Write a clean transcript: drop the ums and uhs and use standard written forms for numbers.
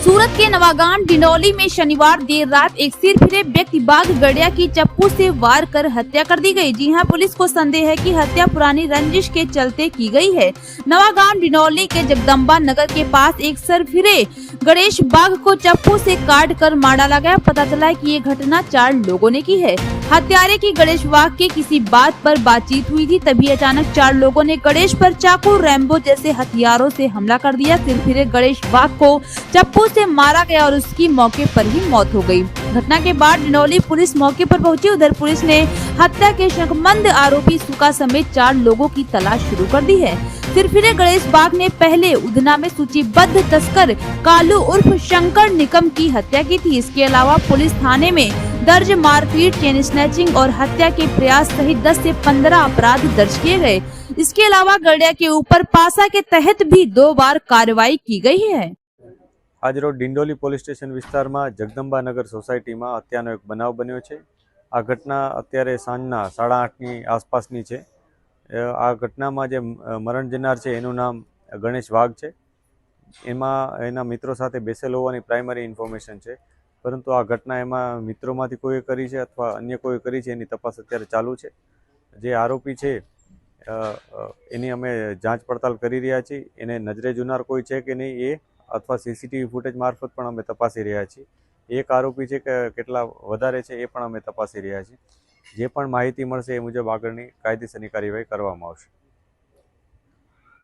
सूरत के नवागांव डिंडौली में शनिवार देर रात एक सिरफिरे व्यक्ति बाघ गड़िया की चप्पू से वार कर हत्या कर दी गई। जी हां, पुलिस को संदेह है कि हत्या पुरानी रंजिश के चलते की गई है। नवागांव डिंडौली के जगदम्बा नगर के पास एक सिरफिरे गणेश बाघ को चप्पू से काट कर मार डाला गया। पता चला है कि ये घटना 4 लोगों ने की है। हत्यारे की गणेश बाघ के किसी बात पर बातचीत हुई थी, तभी अचानक 4 लोगों ने गणेश पर चाकू, रैम्बो जैसे हथियारों से हमला कर दिया। सिरफिरे गणेश बाघ को चप्पू से मारा गया और उसकी मौके पर ही मौत हो गई। घटना के बाद डिंडौली पुलिस मौके पर पहुंची। उधर पुलिस ने हत्या के शंकमंद आरोपी सुका समेत 4 लोगों की तलाश शुरू कर दी है। सिरफिरे गणेश बाघ ने पहले उधना में सूचीबद्ध तस्कर कालू उर्फ शंकर निकम की हत्या की थी। इसके अलावा पुलिस थाने में दर्ज मारपीट, चेन स्नैचिंग और हत्या के प्रयास सहित 10 से 15 अपराध दर्ज किए गए। इसके अलावा गड़िया के ऊपर पासा के तहत भी 2 बार कार्रवाई की गई है। आज रोज डिंडोली पोलीस स्टेशन विस्तार में जगदम्बा नगर सोसायटी में हत्यानो एक बनाव बन्यो छे। आ घटना अत्यारे सांजना 8:30 आसपासनी छे। आ घटना में जे मरण जनार छे एनुं नाम गणेश वाघ छे। एमां एना मित्रों साथे बेसेल होवानी प्राइमरी इन्फॉर्मेशन छे, परंतु आ घटना एमां मित्रोमांथी कोઈએ करी छे अथवा अन्य कोઈએ करी छे एनी तपास अत्यारे चालू छे। जे आरोपी छे एनी अमे जांच पड़ताल करी रह्या छीए। एने नजरे जुनार कोई छे के नहीं ए अथवा सीसीटीवी फूटेज मार्फत पण अमे तपासी रह्या छीए। एक आरोपी छे के केटला वधारे छे ए पण अमे तपासी रह्या छीए। जे पण माहिती मळशे ए मुजब आगळनी कायदेसરની કાર્યવાહી કરવામાં આવશે।